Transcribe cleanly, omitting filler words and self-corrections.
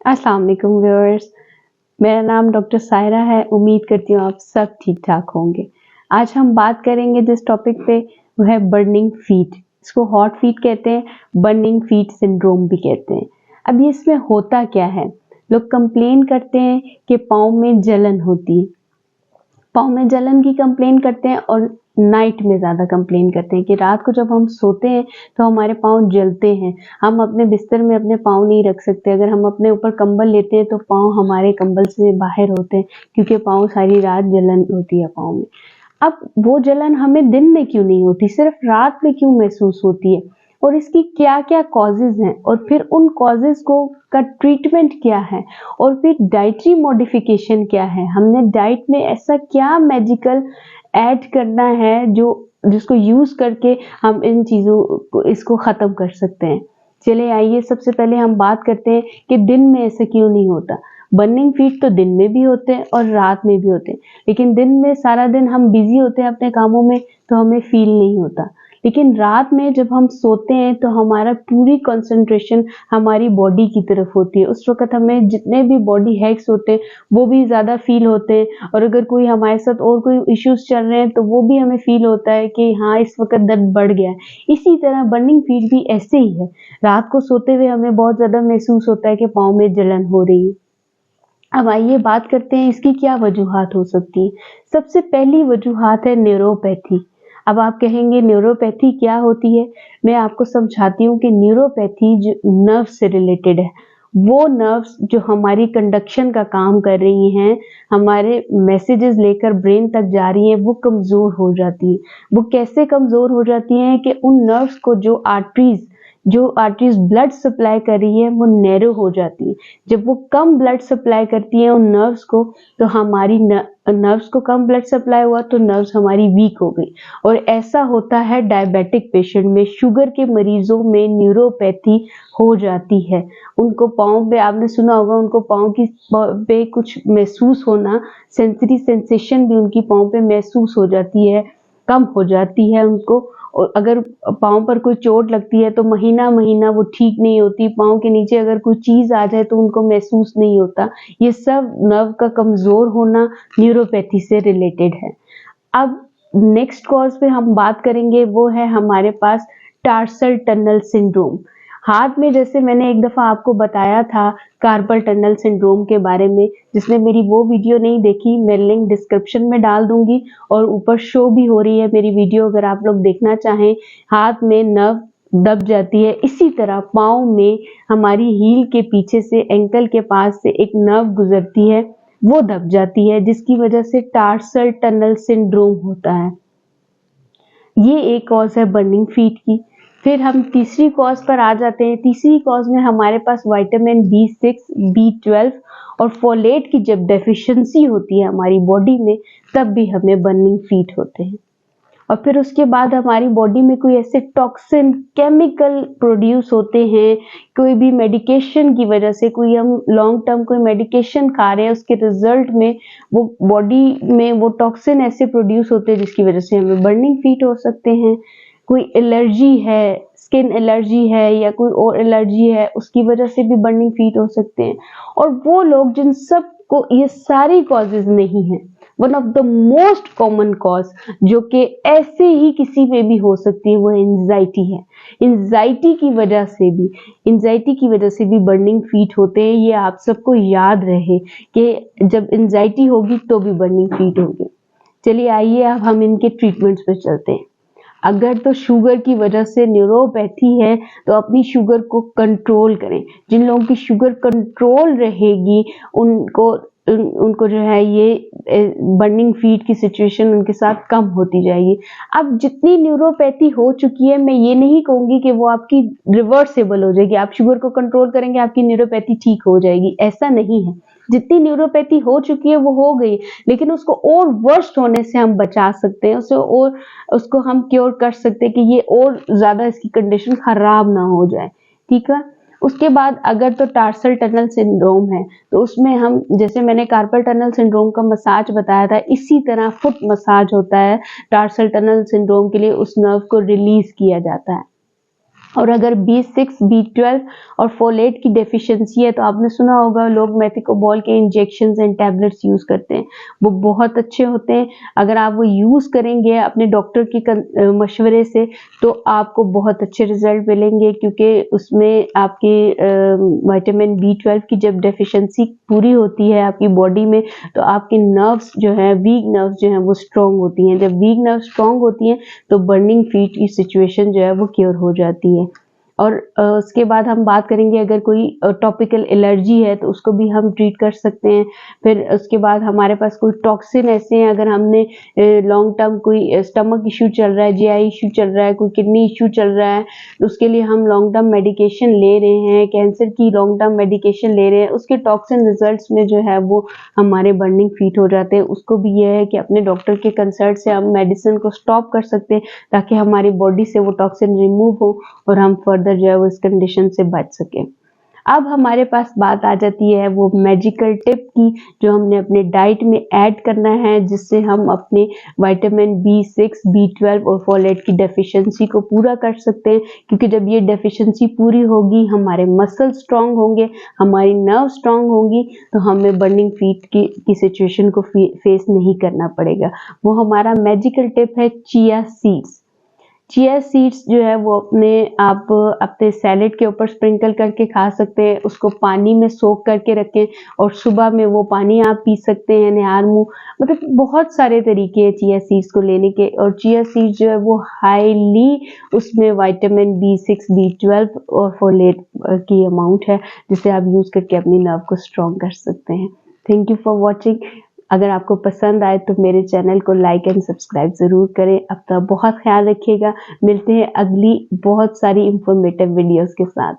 अस्सलाम वालेकुम व्यूअर्स, मेरा नाम डॉक्टर सायरा है। उम्मीद करती हूँ आप सब ठीक ठाक होंगे। आज हम बात करेंगे जिस टॉपिक पे वो है बर्निंग फीट। इसको हॉट फीट कहते हैं, बर्निंग फीट सिंड्रोम भी कहते हैं। अब ये इसमें होता क्या है, लोग कंप्लेन करते हैं कि पाँव में जलन होती है, पाँव में जलन की कंप्लेन करते हैं और नाइट में ज़्यादा कंप्लेन करते हैं कि रात को जब हम सोते हैं तो हमारे पाँव जलते हैं। हम अपने बिस्तर में अपने पाँव नहीं रख सकते, अगर हम अपने ऊपर कंबल लेते हैं तो पाँव हमारे कंबल से बाहर होते हैं क्योंकि पाँव सारी रात जलन होती है पाँव में। अब वो जलन हमें दिन में क्यों नहीं होती, सिर्फ रात में क्यों महसूस होती है और इसकी क्या क्या कॉजेज हैं और फिर उन कॉजेज को का ट्रीटमेंट क्या है और फिर डाइटरी मॉडिफिकेशन क्या है। हमने डाइट में ऐसा क्या मैजिकल ऐड करना है जिसको यूज करके हम इन चीज़ों को इसको ख़त्म कर सकते हैं। चले आइए सबसे पहले हम बात करते हैं कि दिन में ऐसा क्यों नहीं होता। बर्निंग फीट तो दिन में भी होते हैं और रात में भी होते हैं, लेकिन दिन में सारा दिन हम बिजी होते हैं अपने कामों में तो हमें फील नहीं होता, लेकिन रात में जब हम सोते हैं तो हमारा पूरी कंसंट्रेशन हमारी बॉडी की तरफ होती है। उस वक्त हमें जितने भी बॉडी हैक्स होते हैं वो भी ज़्यादा फील होते हैं और अगर कोई हमारे साथ और कोई इश्यूज चल रहे हैं तो वो भी हमें फील होता है कि हाँ इस वक्त दर्द बढ़ गया है। इसी तरह बर्निंग फीट भी ऐसे ही है, रात को सोते हुए हमें बहुत ज़्यादा महसूस होता है कि पाँव में जलन हो रही है। अब आइए बात करते हैं इसकी क्या वजूहात हो सकती है। सबसे पहली वजूहात है न्यूरोपैथी। अब आप कहेंगे न्यूरोपैथी क्या होती है, मैं आपको समझाती हूँ कि न्यूरोपैथी जो नर्व से रिलेटेड है, वो नर्व्स जो हमारी कंडक्शन का काम कर रही हैं, हमारे मैसेजेस लेकर ब्रेन तक जा रही हैं, वो कमज़ोर हो जाती है। वो कैसे कमज़ोर हो जाती हैं कि उन नर्व्स को जो आर्टरीज ब्लड सप्लाई कर रही है वो नैरो हो जाती है। जब वो कम ब्लड सप्लाई करती है उन नर्व्स को, तो हमारी नर्व्स को कम ब्लड सप्लाई हुआ तो नर्व्स हमारी वीक हो गई। और ऐसा होता है डायबिटिक पेशेंट में, शुगर के मरीजों में न्यूरोपैथी हो जाती है। उनको पाँव पे, आपने सुना होगा, उनको पाँव की पे कुछ महसूस होना, सेंसरी सेंसेशन भी उनकी पाँव पे महसूस हो जाती है, कम हो जाती है उनको। और अगर पाँव पर कोई चोट लगती है तो महीना महीना वो ठीक नहीं होती, पाँव के नीचे अगर कोई चीज़ आ जाए तो उनको महसूस नहीं होता। ये सब नर्व का कमज़ोर होना न्यूरोपैथी से रिलेटेड है। अब नेक्स्ट कॉज पे हम बात करेंगे, वो है हमारे पास टार्सल टनल सिंड्रोम। हाथ में, जैसे मैंने एक दफ़ा आपको बताया था कार्पल टनल सिंड्रोम के बारे में, जिसने मेरी वो वीडियो नहीं देखी मैं लिंक डिस्क्रिप्शन में डाल दूंगी और ऊपर शो भी हो रही है मेरी वीडियो, अगर आप लोग देखना चाहें। हाथ में नर्व दब जाती है, इसी तरह पाँव में हमारी हील के पीछे से एंकल के पास से एक नर्व गुजरती है, वो दब जाती है, जिसकी वजह से टार्सल टनल सिंड्रोम होता है। ये एक कॉज है बर्निंग फीट की। फिर हम तीसरी कॉज पर आ जाते हैं। तीसरी कॉज में हमारे पास विटामिन B6, B12 और फोलेट की जब डेफिशिएंसी होती है हमारी बॉडी में, तब भी हमें बर्निंग फीट होते हैं। और फिर उसके बाद हमारी बॉडी में कोई ऐसे टॉक्सिन केमिकल प्रोड्यूस होते हैं, कोई भी मेडिकेशन की वजह से, कोई हम लॉन्ग टर्म कोई मेडिकेशन खा रहे हैं, उसके रिजल्ट में वो बॉडी में वो टॉक्सिन ऐसे प्रोड्यूस होते हैं जिसकी वजह से हमें बर्निंग फीट हो सकते हैं। कोई एलर्जी है, स्किन एलर्जी है या कोई और एलर्जी है, उसकी वजह से भी बर्निंग फीट हो सकते हैं। और वो लोग जिन सब को ये सारी कॉजेज नहीं है, one of the most common cause जो कि ऐसे ही किसी में भी हो सकती है, वो एंजाइटी है। एंजाइटी की वजह से भी बर्निंग फीट होते हैं। ये आप सबको याद रहे कि जब एंजाइटी होगी तो भी बर्निंग फीट होगी। चलिए आइए अब हम इनके ट्रीटमेंट्स पे चलते हैं। अगर तो शुगर की वजह से न्यूरोपैथी है तो अपनी शुगर को कंट्रोल करें। जिन लोगों की शुगर कंट्रोल रहेगी उनको जो है ये बर्निंग फीट की सिचुएशन उनके साथ कम होती जाएगी। अब जितनी न्यूरोपैथी हो चुकी है, मैं ये नहीं कहूँगी कि वो आपकी रिवर्सेबल हो जाएगी, आप शुगर को कंट्रोल करेंगे आपकी न्यूरोपैथी ठीक हो जाएगी, ऐसा नहीं है। जितनी न्यूरोपैथी हो चुकी है वो हो गई, लेकिन उसको और वर्स्ट होने से हम बचा सकते हैं, उसको हम क्योर कर सकते हैं कि ये और ज़्यादा इसकी कंडीशन खराब ना हो जाए। ठीक है। उसके बाद अगर तो टार्सल टनल सिंड्रोम है तो उसमें हम, जैसे मैंने कार्पल टनल सिंड्रोम का मसाज बताया था, इसी तरह फुट मसाज होता है। टार्सल टनल सिंड्रोम के लिए उस नर्व को रिलीज किया जाता है। और अगर B6, B12 और फोलेट की डेफिशिएंसी है तो आपने सुना होगा लोग मेथिकोबॉल के इंजेक्शंस एंड टैबलेट्स यूज करते हैं, वो बहुत अच्छे होते हैं। अगर आप वो यूज करेंगे अपने डॉक्टर के मशवरे से तो आपको बहुत अच्छे रिजल्ट मिलेंगे, क्योंकि उसमें आपकी विटामिन B12 की जब डेफिशिएंसी पूरी होती है आपकी बॉडी में तो आपके नर्व्स जो है, वीक नर्व्स जो है वो स्ट्रॉन्ग होती हैं। जब वीक नर्व्स स्ट्रॉन्ग होती हैं तो बर्निंग फीट की सिचुएशन जो है वो क्योर हो जाती है। और उसके बाद हम बात करेंगे अगर कोई टॉपिकल एलर्जी है तो उसको भी हम ट्रीट कर सकते हैं। फिर उसके बाद हमारे पास कोई टॉक्सिन ऐसे हैं, अगर हमने लॉन्ग टर्म कोई स्टमक इशू चल रहा है, जीआई इशू चल रहा है, कोई किडनी इशू चल रहा है, तो उसके लिए हम लॉन्ग टर्म मेडिकेशन ले रहे हैं, कैंसर की लॉन्ग टर्म मेडिकेशन ले रहे हैं, उसके टॉक्सिन रिजल्ट्स में जो है वो हमारे बर्निंग फीट हो जाते हैं। उसको भी यह है कि अपने डॉक्टर के कंसल्ट से हम मेडिसिन को स्टॉप कर सकते हैं ताकि हमारी बॉडी से वो टॉक्सिन रिमूव हो और हम फर्दर जो है वो इस कंडीशन से बच सके। अब हमारे पास बात आ जाती है वो मैजिकल टिप की, जो हमने अपने डाइट में ऐड करना है, जिससे हम अपने विटामिन B6, B12 और फोलेट की डेफिशिएंसी को पूरा कर सकते हैं। क्योंकि जब ये डेफिशिएंसी पूरी होगी हमारे मसल स्ट्रांग होंगे, हमारी नर्व स्ट्रांग होंगी, तो हमें बर्निंग फीट की सिचुएशन को फेस नहीं करना पड़ेगा। वो हमारा मैजिकल टिप है चिया सीड्स। चिया सीड्स जो है वो आप अपने सैलेड के ऊपर स्प्रिंकल करके खा सकते हैं, उसको पानी में सोक करके रखें और सुबह में वो पानी आप पी सकते हैं निहार मुंह। मतलब बहुत सारे तरीके हैं चिया सीड्स को लेने के, और चिया सीड्स जो है वो हाईली उसमें विटामिन B6, B12 और फोलेट की अमाउंट है, जिसे आप यूज करके अपनी नर्व को स्ट्रॉन्ग कर सकते हैं। Thank you for watching. अगर आपको पसंद आए तो मेरे चैनल को लाइक एंड सब्सक्राइब ज़रूर करें। अपना बहुत ख्याल रखिएगा। मिलते हैं अगली बहुत सारी इंफॉर्मेटिव वीडियोस के साथ।